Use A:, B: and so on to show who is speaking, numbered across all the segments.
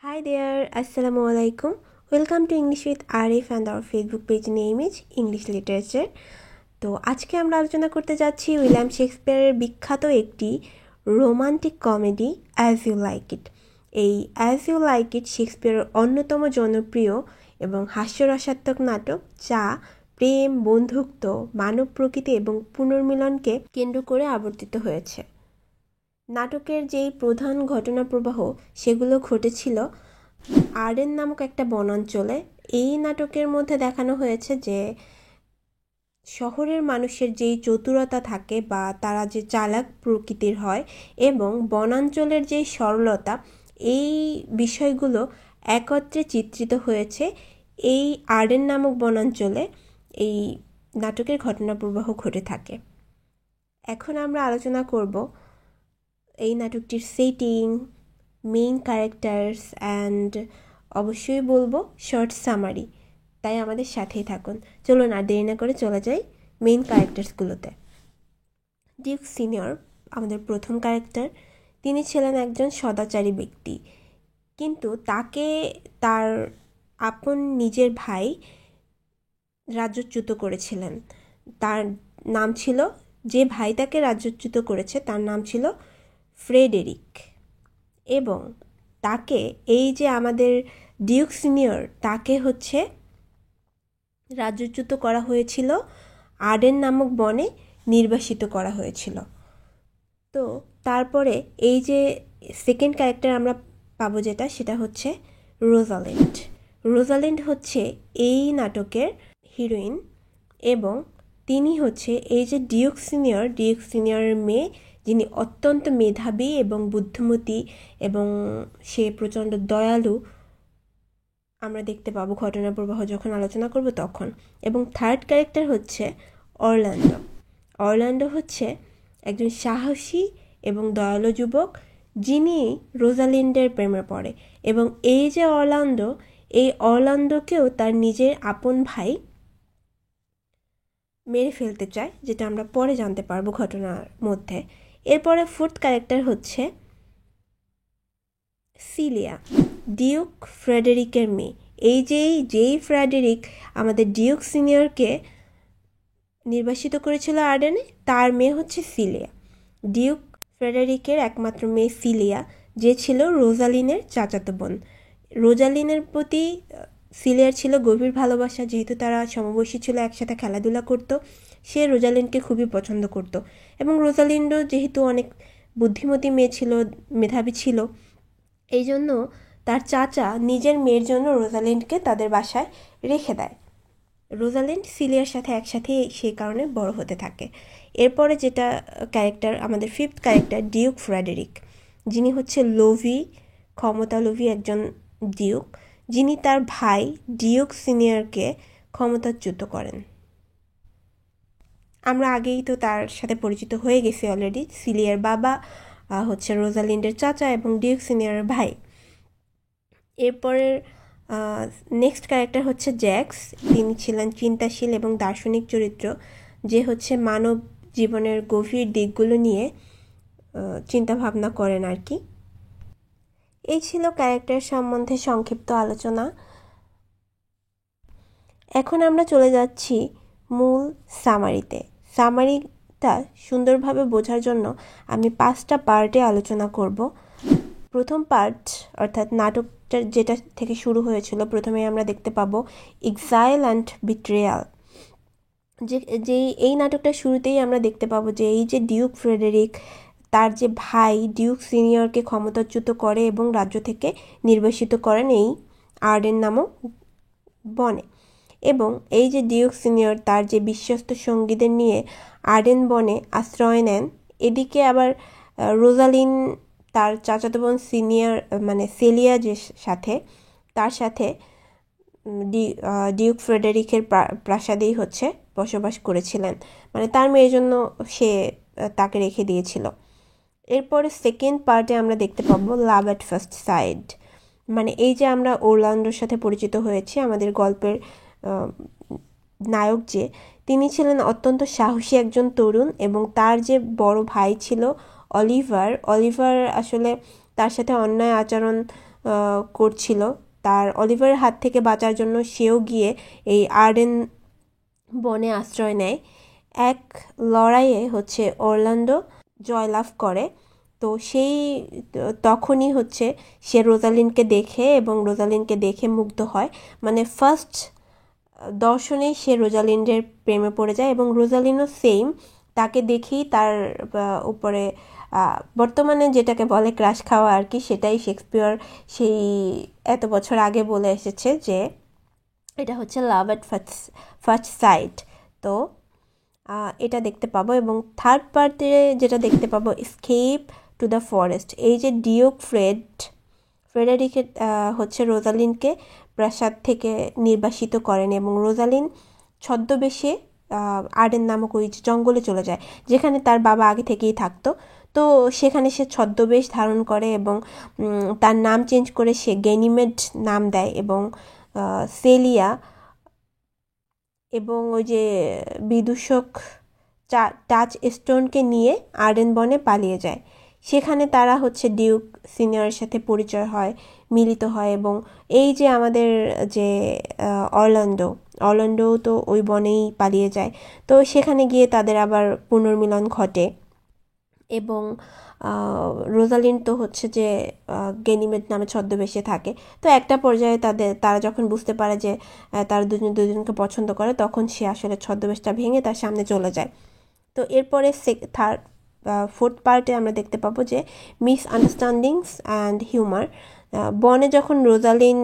A: Hi there, Assalamu alaikum. Welcome to English with Arif and our Facebook page name is English Literature. তো আজকে আমরা আলোচনা করতে যাচ্ছি উইলিয়াম শেক্সপিয়ারের বিখ্যাত একটি romantic comedy as you like it. এই অ্যাজ ইউ লাইক ইট শেক্সপিয়ারের অন্যতম জনপ্রিয় এবং হাস্যরসাত্মক নাটক, যা প্রেম, বন্ধুত্ব, মানব প্রকৃতি এবং পুনর্মিলনকে কেন্দ্র করে আবর্তিত হয়েছে। নাটকের যেই প্রধান ঘটনা প্রবাহ সেগুলো ঘটেছিল আর্ডেন নামক একটা বনাঞ্চলে। এই নাটকের মধ্যে দেখানো হয়েছে যে শহরের মানুষের যেই চতুরতা থাকে বা তারা যে চালাক প্রকৃতির হয় এবং বনাঞ্চলের যেই সরলতা, এই বিষয়গুলো একত্রে চিত্রিত হয়েছে এই আর্ডেন নামক বনাঞ্চলে। এই নাটকের ঘটনা প্রবাহ ঘটে থাকে। এখন আমরা আলোচনা করব এই নাটকটির সেটিং, মেইন ক্যারেক্টার্স অ্যান্ড অবশ্যই বলবো শর্ট সামারি। তাই আমাদের সাথেই থাকুন। চলুন আর দেরি না করে চলে যাই মেইন ক্যারেক্টার্সগুলোতে। ডিউক সিনিয়র আমাদের প্রথম ক্যারেক্টার। তিনি ছিলেন একজন সদাচারী ব্যক্তি, কিন্তু তাকে তার আপন নিজের ভাই রাজ্যচ্যুত করেছিলেন। তার নাম ছিল, যে ভাই তাকে রাজ্যচ্যুত করেছে তার নাম ছিল ফ্রেডেরিক, এবং তাকে এই যে আমাদের ডিউক সিনিয়র, তাকে হচ্ছে রাজ্যচ্যুত করা হয়েছিল, আর্ডেন নামক বনে নির্বাসিত করা হয়েছিল। তো তারপরে এই যে সেকেন্ড ক্যারেক্টার আমরা পাবো যেটা, সেটা হচ্ছে রোজালিন্ড। রোজালিন্ড হচ্ছে এই নাটকের হিরোইন, এবং তিনি হচ্ছে এই যে ডিউক সিনিয়রের মেয়ে, যিনি অত্যন্ত মেধাবী এবং বুদ্ধিমতী, এবং সে প্রচণ্ড দয়ালু। আমরা দেখতে পাবো ঘটনা প্রবাহ যখন আলোচনা করব তখন। এবং থার্ড ক্যারেক্টার হচ্ছে অরল্যান্ডো। অরল্যান্ডো হচ্ছে একজন সাহসী এবং দয়ালু যুবক, যিনি রোজালিন্ডের প্রেমে পড়ে। এবং এই যে এই অরল্যান্ডোকেও তার নিজের আপন ভাই মেরে ফেলতে চায়, যেটা আমরা পরে জানতে পারবো ঘটনার মধ্যে। এরপরে ফোর্থ ক্যারেক্টার হচ্ছে সিলিয়া, ডিউক ফ্রেডেরিকের মেয়ে। যেই ফ্রেডেরিক আমাদের ডিউক সিনিয়রকে নির্বাসিত করেছিল আর্ডেনে, তার মেয়ে হচ্ছে সিলিয়া। ডিউক ফ্রেডেরিকের একমাত্র মেয়ে সিলিয়া, যে ছিল রোজালিনের চাচাতো বোন। রোজালিনের প্রতি সিলিয়ার ছিল গভীর ভালোবাসা, যেহেতু তারা সমবয়সী ছিল, একসাথে খেলাধুলা করতো। সে রোজালিনকে খুবই পছন্দ করত, এবং রোজালিন্ডও যেহেতু অনেক বুদ্ধিমতী মেয়ে ছিল, মেধাবী ছিল, এই জন্য তার চাচা নিজের মেয়ের জন্য রোজালিন্ডকে তাদের বাসায় রেখে দেয়। রোজালিন্ড সিলিয়ার সাথে একসাথে সেই কারণে বড় হতে থাকে। এরপরে যেটা ক্যারেক্টার, আমাদের ফিফথ ক্যারেক্টার ডিউক ফ্রেডেরিক, যিনি হচ্ছে ক্ষমতালোভী একজন ডিউক, যিনি তার ভাই ডিউক সিনিয়রকে ক্ষমতাচ্যুত করেন। আমরা আগেই তো তার সাথে পরিচিত হয়ে গেছি অলরেডি। সিলিয়ার বাবা হচ্ছে রোজালিন্ডের চাচা এবং ডিউক সিনিয়রের ভাই। এরপরের নেক্সট ক্যারেক্টার হচ্ছে জ্যাক্স। তিনি ছিলেন চিন্তাশীল এবং দার্শনিক চরিত্র, যে হচ্ছে মানব জীবনের গভীর দিকগুলো নিয়ে চিন্তা ভাবনা করেন আর কি। এই ছিল ক্যারেক্টার সম্বন্ধে সংক্ষিপ্ত আলোচনা। এখন আমরা চলে যাচ্ছি মূল সামারিতে। সামারিটা সুন্দরভাবে বোঝার জন্য আমি 5টা পার্টে আলোচনা করব। প্রথম পার্ট, অর্থাৎ নাটকটা যেটা থেকে শুরু হয়েছিল, প্রথমে আমরা দেখতে পাবো এক্সাইল অ্যান্ড বিট্রেয়াল। এই নাটকটা শুরুতেই আমরা দেখতে পাবো যে এই যে ডিউক ফ্রেডেরিক তার যে ভাই ডিউক সিনিয়রকে ক্ষমতাচ্যুত করে এবং রাজ্য থেকে নির্বাসিত করেন এই আর্ডেন নামক বনে। এবং এই যে ডিউক সিনিয়র তার যে বিশ্বস্ত সঙ্গীদের নিয়ে আর্ডেন বনে আশ্রয় নেন, এদিকে আবার রোজালিন তার চাচাতো বোন সেলিয়া যে তার সাথে ডিউক ফ্রেডেরিকের প্রাসাদেই হচ্ছে বসবাস করেছিলেন, মানে তার মেয়ের জন্য সে তাকে রেখে দিয়েছিল। এরপরে সেকেন্ড পার্টে আমরা দেখতে পাবো লাভ অ্যাট ফার্স্ট সাইট। মানে এই যে আমরা অরল্যান্ডোর সাথে পরিচিত হয়েছি, আমাদের গল্পের নায়ক যে, তিনি ছিলেন অত্যন্ত সাহসী একজন তরুণ, এবং তার যে বড় ভাই ছিল অলিভার আসলে তার সাথে অন্যায় আচরণ করছিল, তার অলিভারের হাত থেকে বাঁচার জন্য সেও গিয়ে এই আর্ডেন বনে আশ্রয় নেয়। এক লড়াইয়ে হচ্ছে অরল্যান্ডো জয়লাভ করে। তো সেই তখনই হচ্ছে সে রোজালিনকে দেখে এবং রোজালিনকে দেখে মুগ্ধ হয়, মানে ফার্স্ট দর্শনেই সে রোজালিনের প্রেমে পড়ে যায় এবং রোজালিনও সেম, তাকে দেখেই তার উপরে বর্তমানে যেটাকে বলে ক্রাশ খাওয়া আর কি, সেটাই শেক্সপিয়র সেই এত বছর আগে বলে এসেছে যে এটা হচ্ছে লাভ অ্যাট ফার্স্ট সাইট। তো এটা দেখতে পাবো। এবং থার্ড পার্টে যেটা দেখতে পাবো, এসকেপ টু দ্য ফরেস্ট। এই যে ডিউক ফ্রেডারিকে হচ্ছে রোজালিনকে প্রাসাদ থেকে নির্বাসিত করেন এবং রোজালিন ছদ্মবেশে আর্ডেন নামক ওই জঙ্গলে চলে যায়, যেখানে তার বাবা আগে থেকেই থাকতো। তো সেখানে সে ছদ্মবেশ ধারণ করে এবং তার নাম চেঞ্জ করে সে গেনিমেড নাম দেয় এবং সেলিয়া এবং ওই যে বিদূষক টাচ স্টোনকে নিয়ে আর্ডেন বনে পালিয়ে যায়। সেখানে তারা হচ্ছে ডিউক সিনিয়রের সাথে পরিচয় হয়, মিলিত হয় এবং এই যে আমাদের যে অরল্যান্ডো তো ওই বনেই পালিয়ে যায়। তো সেখানে গিয়ে তাদের আবার পুনর্মিলন ঘটে এবং রোজালিন তো হচ্ছে যে গেনিমেড নামে ছদ্মবেশে থাকে। তো একটা পর্যায়ে তারা যখন বুঝতে পারে যে তারা দুজনকে পছন্দ করে, তখন সে আসলে ছদ্মবেশটা ভেঙে তার সামনে চলে যায়। তো এরপরে ফোর্থ পার্টে আমরা দেখতে পাবো যে মিসআন্ডারস্ট্যান্ডিংস অ্যান্ড হিউমার। বনে যখন রোজালিন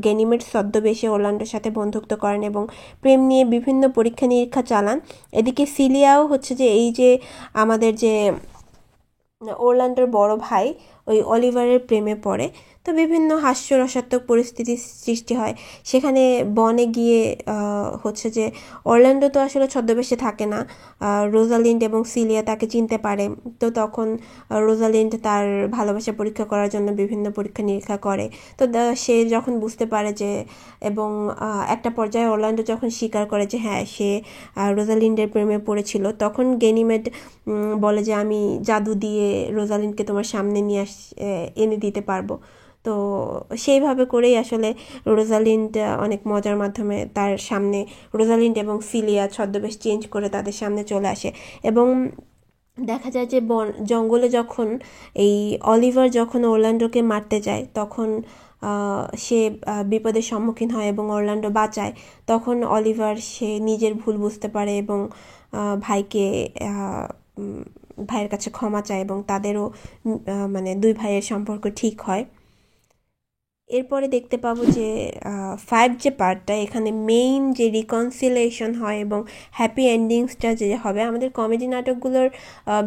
A: গেনিমেড ছদ্মবেশে অরল্যান্ডোর সাথে বন্ধুত্ব করেন এবং প্রেম নিয়ে বিভিন্ন পরীক্ষা নিরীক্ষা চালান, এদিকে সিলিয়াও হচ্ছে যে এই যে আমাদের যে অরল্যান্ডোর বড় ভাই ওই অলিভারের প্রেমে পড়ে। তো বিভিন্ন হাস্যরসাত্মক পরিস্থিতির সৃষ্টি হয় সেখানে। বনে গিয়ে হচ্ছে যে অরল্যান্ডো তো আসলে ছদ্মবেশে থাকে না, রোজালিন্ড এবং সিলিয়া তাকে চিনতে পারে। তো তখন রোজালিন্ড তার ভালোবাসা পরীক্ষা করার জন্য বিভিন্ন পরীক্ষা নিরীক্ষা করে। তো সে যখন বুঝতে পারে যে, এবং একটা পর্যায়ে অরল্যান্ডো যখন স্বীকার করে যে হ্যাঁ সে রোজালিন্ডের প্রেমে পড়েছিল, তখন গেনিমেড বলে যে আমি জাদু দিয়ে রোজালিন্ডকে তোমার সামনে নিয়ে এনে দিতে পারবো। তো সেইভাবে করেই আসলে রোজালিন্ড অনেক মজার মাধ্যমে তার সামনে, রোজালিন্ড এবং সিলিয়া ছদ্মবেশ চেঞ্জ করে তাদের সামনে চলে আসে এবং দেখা যায় যে জঙ্গলে যখন এই অলিভার যখন অরল্যান্ডোকে মারতে যায়, তখন সে বিপদের সম্মুখীন হয় এবং অরল্যান্ডো বাঁচায়। তখন অলিভার সে নিজের ভুল বুঝতে পারে এবং ভাইয়ের কাছে ক্ষমা চায় এবং তাদেরও মানে দুই ভাইয়ের সম্পর্ক ঠিক হয়। এরপরে দেখতে পাবো যে 5 যে পার্টটা, এখানে মেইন যে রিকনসিলেশন হয় এবং হ্যাপি এন্ডিংসটা যে হবে। আমাদের কমেডি নাটকগুলোর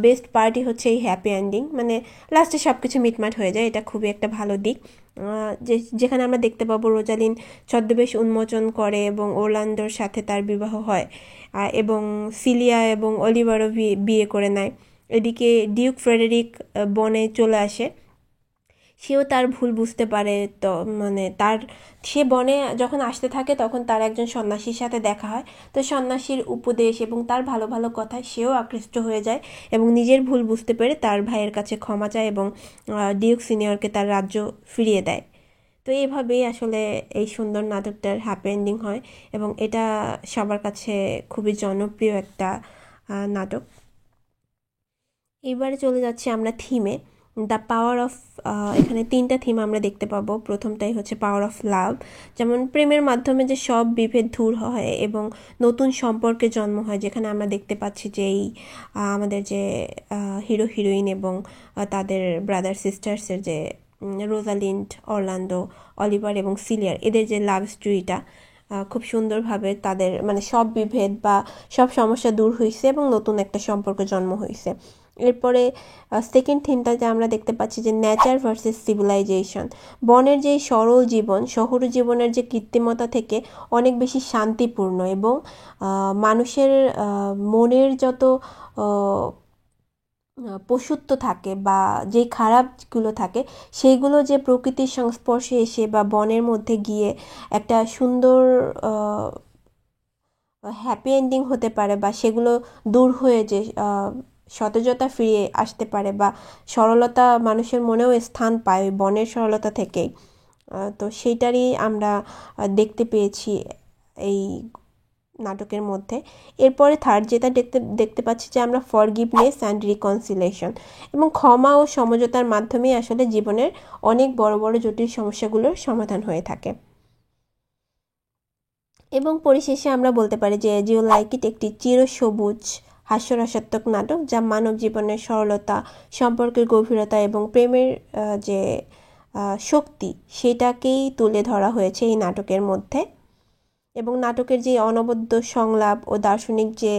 A: বেস্ট পার্টই হচ্ছে এই হ্যাপি এন্ডিং, মানে লাস্টে সব কিছু মিটমাট হয়ে যায়। এটা খুবই একটা ভালো দিক, যেখানে আমরা দেখতে পাবো রোজালিন ছদ্মবেশ উন্মোচন করে এবং অরল্যান্ডোর সাথে তার বিবাহ হয় এবং সিলিয়া এবং অলিভারও বিয়ে করে নেয়। এদিকে ডিউক ফ্রেডেরিক বনে চলে আসে, সেও তার ভুল বুঝতে পারে। তো মানে সে বনে যখন আসতে থাকে তখন তার একজন সন্ন্যাসীর সাথে দেখা হয়। তো সন্ন্যাসীর উপদেশ এবং তার ভালো ভালো কথায় সেও আকৃষ্ট হয়ে যায় এবং নিজের ভুল বুঝতে পেরে তার ভাইয়ের কাছে ক্ষমা চায় এবং ডিউক সিনিয়রকে তার রাজ্য ফিরিয়ে দেয়। তো এইভাবেই আসলে এই সুন্দর নাটকটার হ্যাপি এন্ডিং হয় এবং এটা সবার কাছে খুবই জনপ্রিয় একটা নাটক। এবারে চলে যাচ্ছি আমরা থিমে, দ্য পাওয়ার অফ। এখানে 3টা থিম আমরা দেখতে পাবো। প্রথমটাই হচ্ছে পাওয়ার অফ লাভ, যেমন প্রেমের মাধ্যমে যে সব বিভেদ দূর হয় এবং নতুন সম্পর্কে জন্ম হয়, যেখানে আমরা দেখতে পাচ্ছি যে এই আমাদের যে হিরো হিরোইন এবং তাদের ব্রাদার সিস্টার্সের যে রোজালিন্ড, অরল্যান্ডো, অলিভার এবং সিলিয়ার, এদের যে লাভ স্টোরিটা খুব সুন্দরভাবে তাদের মানে সব বিভেদ বা সব সমস্যা দূর হয়েছে এবং নতুন একটা সম্পর্ক জন্ম হয়েছে। এরপরে সেকেন্ড থিমটাতে আমরা দেখতে পাচ্ছি যে নেচার ভার্সেস সিভিলাইজেশন। বনের যে সরল জীবন শহর জীবনের যে কৃত্রিমতা থেকে অনেক বেশি শান্তিপূর্ণ এবং মানুষের মনের যত পশুত্ব থাকে বা যে খারাপগুলো থাকে, সেইগুলো যে প্রকৃতির সংস্পর্শে এসে বা বনের মধ্যে গিয়ে একটা সুন্দর হ্যাপি এন্ডিং হতে পারে বা সেগুলো দূর হয়ে যে সতেজতা ফিরে আসতে পারে বা সরলতা মানুষের মনেও স্থান পায় ওই বনের সরলতা থেকেই। তো সেইটারই আমরা দেখতে পেয়েছি এই নাটকের মধ্যে। এরপরে থার্ড যেটা দেখতে পাচ্ছি যে আমরা ফরগিভনেস অ্যান্ড রিকনসিলেশন, এবং ক্ষমা ও সমঝোতার মাধ্যমেই আসলে জীবনের অনেক বড় বড় জটিল সমস্যাগুলোর সমাধান হয়ে থাকে। এবং পরিশেষে আমরা বলতে পারি যে এজ ইউ লাইক ইট একটি চিরসবুজ হাস্যরসাত্মক নাটক, যা মানব জীবনের সরলতা, সম্পর্কের গভীরতা এবং প্রেমের যে শক্তি সেটাকেই তুলে ধরা হয়েছে এই নাটকের মধ্যে। এবং নাটকের যে অনবদ্য সংলাপ ও দার্শনিক যে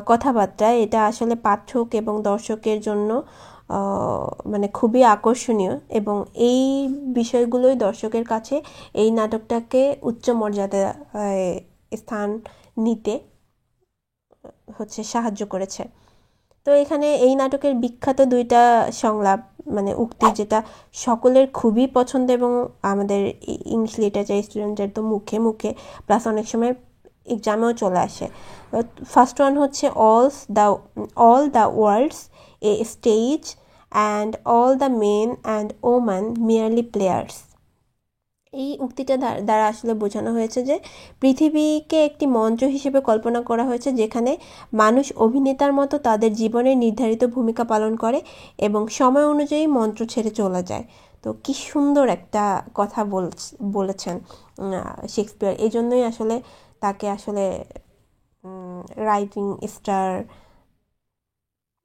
A: কথাবার্তা, এটা আসলে পাঠক এবং দর্শকের জন্য মানে খুবই আকর্ষণীয়, এবং এই বিষয়গুলোই দর্শকের কাছে এই নাটকটাকে উচ্চ মর্যাদা স্থান নিতে সাহায্য করেছে। তো এখানে এই নাটকের বিখ্যাত দুইটা সংলাপ মানে উক্তি, যেটা সকলের খুবই পছন্দ এবং আমাদের ইংলিশ লিটারেচার স্টুডেন্টদের তো মুখে মুখে, প্লাস অনেক সময় এক্সামেও চলে আসে। ফার্স্ট ওয়ান হচ্ছে all the world's a stage and all the men and woman merely players. এই উক্তিটা দ্বারা আসলে বোঝানো হয়েছে যে পৃথিবীকে একটি মঞ্চ হিসেবে কল্পনা করা হয়েছে, যেখানে মানুষ অভিনেতার মতো তাদের জীবনের নির্ধারিত ভূমিকা পালন করে এবং সময় অনুযায়ী মঞ্চ ছেড়ে চলে যায়। তো কি সুন্দর একটা কথা বলেছেন শেক্সপিয়ার। এই জন্যই আসলে তাকে আসলে writing star,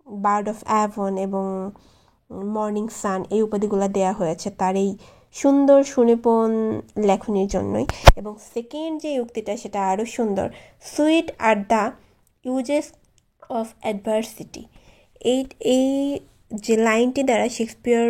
A: bird of Avon এবং মর্নিং সান এই উপাধিগুলো দেয়া হয়েছে তার এই সুন্দর সুনিপুণ লেখনীর জন্যই। এবং সেকেন্ড যে উক্তিটা সেটা আরও সুন্দর, sweet are the uses of adversity. এই যে লাইনটি দ্বারা শেক্সপিয়ার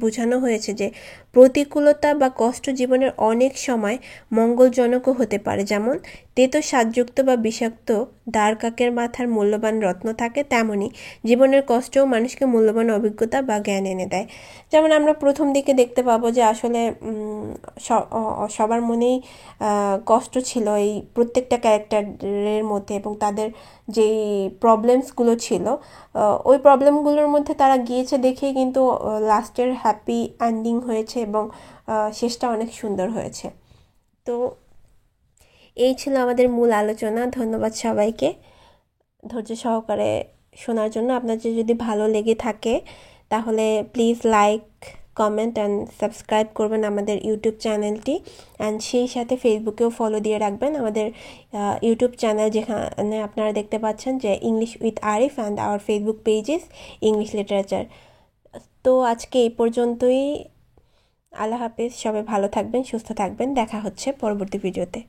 A: বোঝানো হয়েছে যে প্রতিকূলতা বা কষ্ট জীবনের অনেক সময় মঙ্গলজনকও হতে পারে। যেমন তেতো স্বাদযুক্ত বা বিষাক্ত দ্বারকাকের মাথার মূল্যবান রত্ন থাকে, তেমনি জীবনের কষ্টও মানুষকে মূল্যবান অভিজ্ঞতা বা জ্ঞান এনে দেয়। যেমন আমরা প্রথম দিকে দেখতে পাবো যে আসলে সবার মনেই কষ্ট ছিল এই প্রত্যেকটা ক্যারেক্টারের মধ্যে, এবং তাদের যেই প্রবলেমসগুলো ছিল ওই প্রবলেমগুলোর মধ্যে তারা গিয়েছে দেখেই কিন্তু লাস্টের হ্যাপি এন্ডিং হয়েছে এবং শেষটা অনেক সুন্দর হয়েছে। তো এই ছিল আমাদের মূল আলোচনা। ধন্যবাদ সবাইকে ধৈর্য সহকারে শোনার জন্য। আপনাদের যদি ভালো লেগে থাকে তাহলে please like, comment and subscribe করবেন আমাদের ইউটিউব চ্যানেলটি, অ্যান্ড সেই সাথে ফেসবুকেও ফলো দিয়ে রাখবেন আমাদের ইউটিউব চ্যানেল, যেখানে আপনারা দেখতে পাচ্ছেন যে English with Arif, and our Facebook pages English literature. তো আজকে এই পর্যন্তই। আল্লাহ হাফিজ, সবাই ভালো থাকবেন, সুস্থ থাকবেন। দেখা হচ্ছে পরবর্তী ভিডিওতে।